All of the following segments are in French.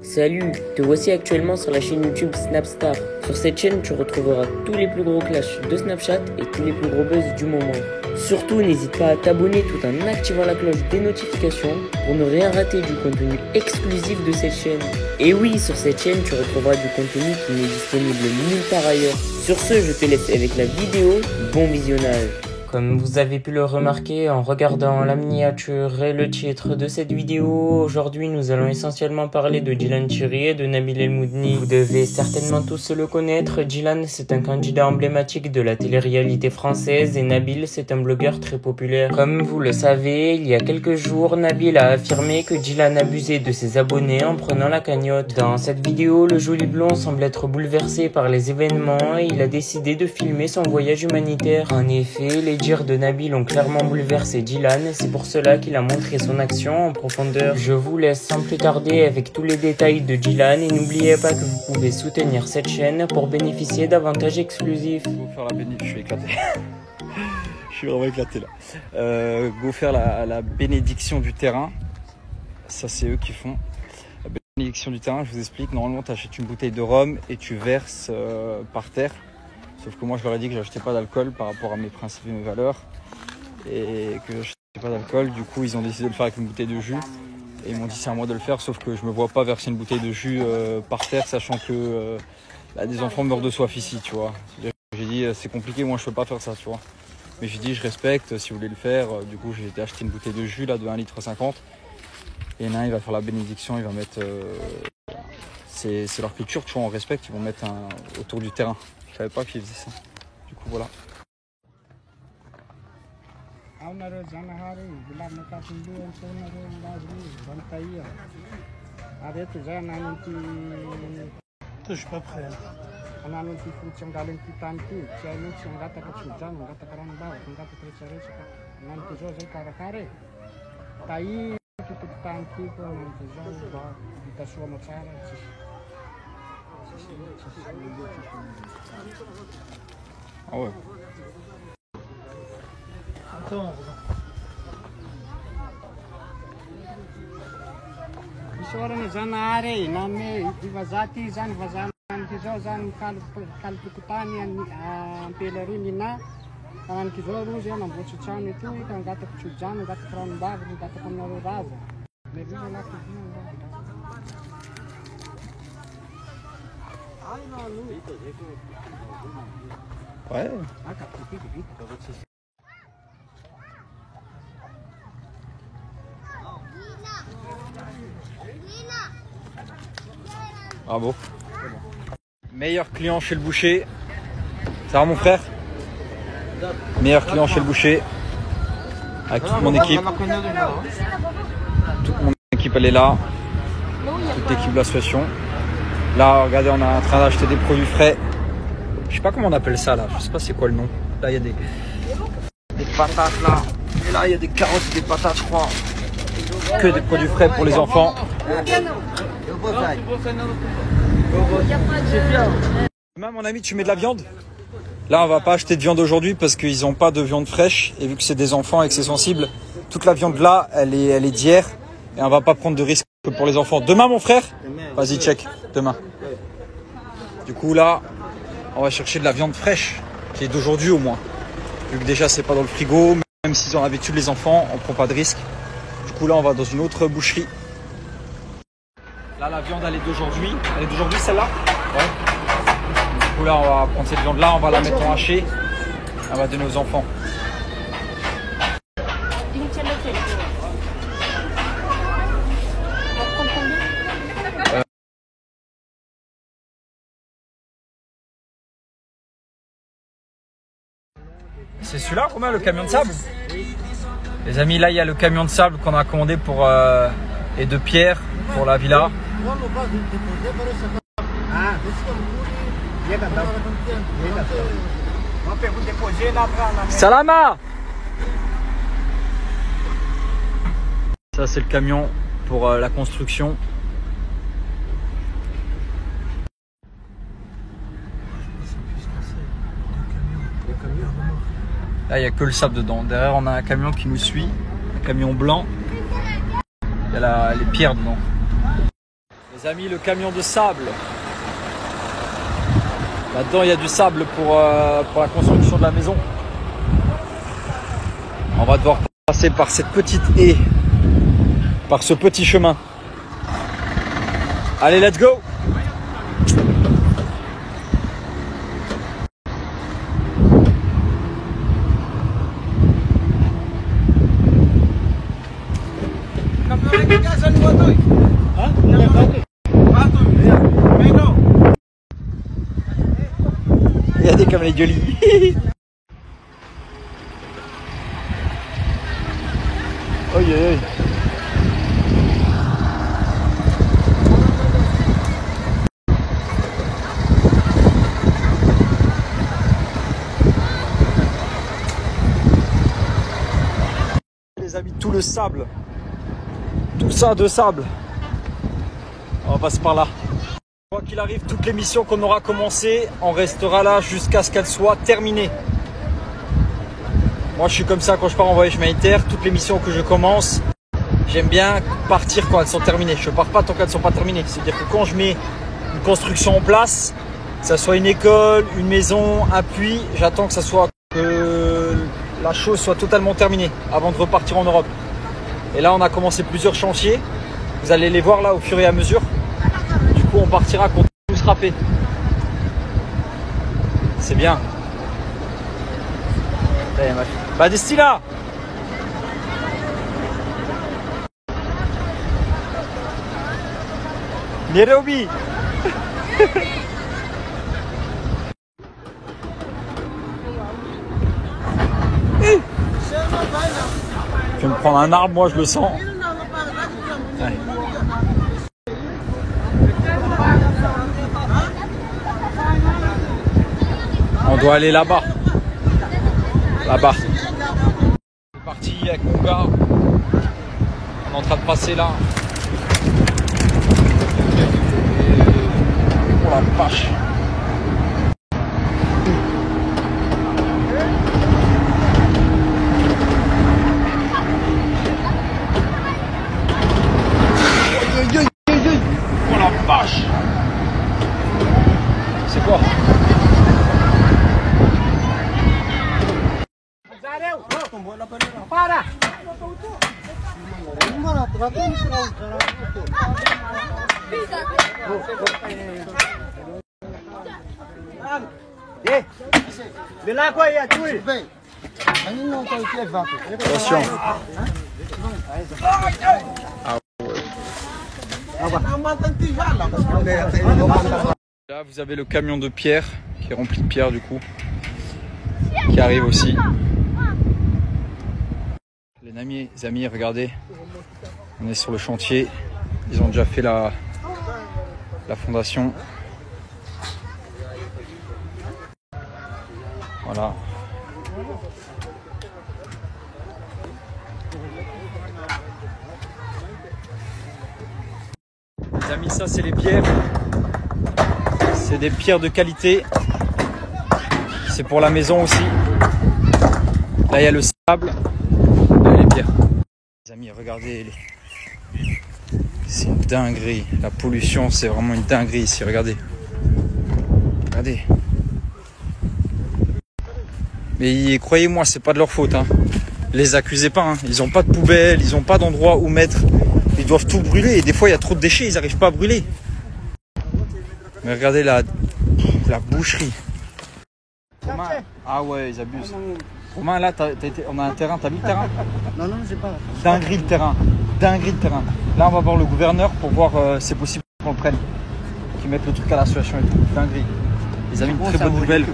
Salut, te voici actuellement sur la chaîne YouTube Snapstar. Sur cette chaîne, tu retrouveras tous les plus gros clashs de Snapchat et tous les plus gros buzz du moment. Surtout, n'hésite pas à t'abonner tout en activant la cloche des notifications pour ne rien rater du contenu exclusif de cette chaîne. Et oui, sur cette chaîne, tu retrouveras du contenu qui n'est disponible nulle part ailleurs. Sur ce, je te laisse avec la vidéo. Bon visionnage. Comme vous avez pu le remarquer en regardant la miniature et le titre de cette vidéo, aujourd'hui nous allons essentiellement parler de Djilan Chiri et de Nabil El Moudni. Vous devez certainement tous le connaître. Djilan, c'est un candidat emblématique de la télé-réalité française et Nabil, c'est un blogueur très populaire. Comme vous le savez, il y a quelques jours, Nabil a affirmé que Djilan abusait de ses abonnés en prenant la cagnotte. Dans cette vidéo, le joli blond semble être bouleversé par les événements et il a décidé de filmer son voyage humanitaire. En effet, les dires de Nabil ont clairement bouleversé Djilan et c'est pour cela qu'il a montré son action en profondeur. Je vous laisse sans plus tarder avec tous les détails de Djilan et n'oubliez pas que vous pouvez soutenir cette chaîne pour bénéficier d'avantages exclusifs. Go faire la bénédiction, je suis éclaté. Je suis vraiment éclaté là. Go faire la bénédiction du terrain. Ça c'est eux qui font. La bénédiction du terrain, je vous explique. Normalement tu achètes une bouteille de rhum et tu verses par terre. Sauf que moi je leur ai dit que j'achetais pas d'alcool par rapport à mes principes et mes valeurs. Et que j'achetais pas d'alcool. Du coup ils ont décidé de le faire avec une bouteille de jus. Et ils m'ont dit c'est à moi de le faire. Sauf que je me vois pas verser une bouteille de jus par terre, sachant que des enfants meurent de soif ici, tu vois. J'ai dit c'est compliqué, moi je peux pas faire ça, tu vois. Mais j'ai dit je respecte si vous voulez le faire. Du coup j'ai été acheter une bouteille de jus là de 1,50 litre. Et l'un il va faire la bénédiction, il va mettre... c'est leur culture, tu vois, on respecte, ils vont mettre autour du terrain. Je savais pas qu'ils faisaient ça. Du coup, voilà. Je suis pas prêt. Ah ouais. Attends. Misorana zanahary name ivazati zany vazananky zao zany kalotokotany ampela rony na ananky zao rozy namboatsy trano eto ka angatako tsodrano angatako ranombavy angatako aminareo rava Ouais. Bravo. Meilleur client chez le boucher. Ça va mon frère? Meilleur client chez le boucher. Avec toute mon équipe. Toute mon équipe elle est là. Toute l'équipe de l'association. Là regardez on est en train d'acheter des produits frais. Je sais pas comment on appelle ça là. Je sais pas c'est quoi le nom. Là il y a des patates là. Et là il y a des carottes et des patates je crois. Que des produits frais pour les enfants. Demain mon ami tu mets de la viande? Là on va pas acheter de viande aujourd'hui parce qu'ils n'ont pas de viande fraîche. Et vu que c'est des enfants et que c'est sensible, toute la viande là elle est d'hier. Et on va pas prendre de risque pour les enfants. Demain mon frère? Vas-y check, demain. Du coup là on va chercher de la viande fraîche qui est d'aujourd'hui au moins. Vu que déjà c'est pas dans le frigo, même s'ils ont l'habitude les enfants, on prend pas de risque. Du coup là on va dans une autre boucherie. Là la viande elle est d'aujourd'hui. Elle est d'aujourd'hui celle-là? Ouais. Du coup là on va prendre cette viande là, on va la mettre en haché. On va donner aux enfants. C'est celui-là combien le camion de sable? Les amis là il y a le camion de sable qu'on a commandé pour et de pierre pour la villa. Salama. Ça c'est le camion pour la construction. Là, il n'y a que le sable dedans. Derrière, on a un camion qui nous suit, un camion blanc. Il y a les pierres dedans. Les amis, le camion de sable. Là-dedans, il y a du sable pour la construction de la maison. On va devoir passer par cette petite haie, par ce petit chemin. Allez, let's go! Regardez comme elle est jolie. Oi, oi, oi. Les amis, tout le sable, tout ça de sable. On passe par là. Quoi qu'il arrive, toutes les missions qu'on aura commencées, on restera là jusqu'à ce qu'elles soient terminées. Moi je suis comme ça quand je pars en voyage humanitaire, toutes les missions que je commence, j'aime bien partir quand elles sont terminées. Je ne pars pas tant qu'elles ne sont pas terminées. C'est-à-dire que quand je mets une construction en place, que ça soit une école, une maison, un puits, j'attends que la chose soit totalement terminée avant de repartir en Europe. Et là on a commencé plusieurs chantiers, vous allez les voir là au fur et à mesure. Du coup on partira quand tout sera fait. C'est bien. Va d'ici là. Nairobi. Je vais me prendre un arbre, moi je le sens. Ouais. On doit aller là-bas. Là-bas. C'est parti avec mon gars. On est en train de passer là. Oh la vache. Oh la vache. C'est quoi? Para! Attention. Là, vous avez le camion de pierre qui est rempli de pierre du coup, qui arrive aussi. Les amis, regardez, on est sur le chantier. Ils ont déjà fait la fondation. Voilà. Les amis, ça c'est les pierres. C'est des pierres de qualité. C'est pour la maison aussi. Là il y a le sable. Là il y a les pierres. Les amis, regardez. C'est une dinguerie. La pollution, c'est vraiment une dinguerie ici. Regardez. Regardez. Mais croyez-moi, c'est pas de leur faute. Hein. Les accusez pas. Hein. Ils n'ont pas de poubelle, ils n'ont pas d'endroit où mettre. Ils doivent tout brûler. Et des fois, il y a trop de déchets, ils n'arrivent pas à brûler. Mais regardez la boucherie. Romain, ah ouais, ils abusent. Romain, là, on a un terrain. T'as mis le terrain? Non, non, j'ai pas. Dinguerie le terrain. Dinguerie le terrain. Là, on va voir le gouverneur pour voir si c'est possible qu'on le prenne. Qu'ils mettent le truc à l'association et tout. Dinguerie. Les amis, une très bonne nouvelle.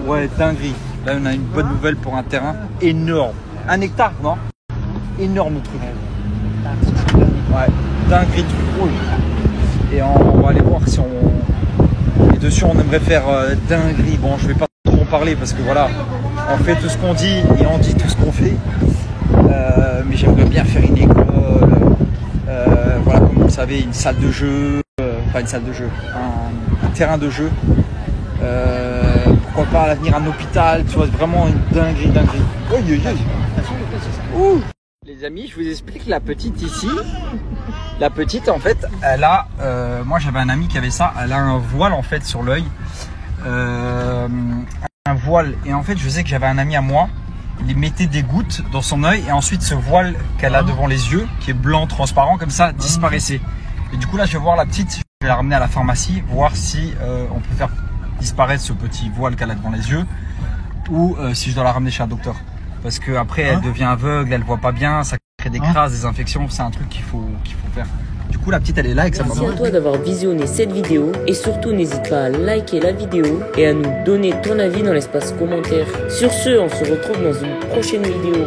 Ouais, dinguerie. Là, on a une bonne nouvelle pour un terrain énorme. 1 hectare, non? Énorme truc. Ouais, dinguerie truc. Oh. Et on va aller voir si on... Et dessus, on aimerait faire dinguerie. Bon, je vais pas trop en parler parce que voilà, on fait tout ce qu'on dit et on dit tout ce qu'on fait. Mais j'aimerais bien faire une école. Voilà, comme vous le savez, une salle de jeu. Pas une salle de jeu, un terrain de jeu. Pourquoi pas à l'avenir un hôpital, tu vois, vraiment une dinguerie. Ouh. Les amis, je vous explique la petite ici. La petite, en fait, elle a... moi, j'avais un ami qui avait ça. Elle a un voile, en fait, sur l'œil. Un voile. Et en fait, je sais que j'avais un ami à moi. Il mettait des gouttes dans son œil. Et ensuite, ce voile qu'elle a devant les yeux, qui est blanc, transparent, comme ça, disparaissait. Et du coup, là, je vais voir la petite. Je vais la ramener à la pharmacie, voir si on peut faire disparaître ce petit voile qu'elle a devant les yeux. Ou si je dois la ramener chez un docteur. Parce qu'après, elle devient aveugle, elle voit pas bien, ça crée des crasses, des infections, c'est un truc qu'il faut faire. Du coup, la petite, elle est là avec sa maman. Merci à toi d'avoir visionné cette vidéo et surtout n'hésite pas à liker la vidéo et à nous donner ton avis dans l'espace commentaire. Sur ce, on se retrouve dans une prochaine vidéo.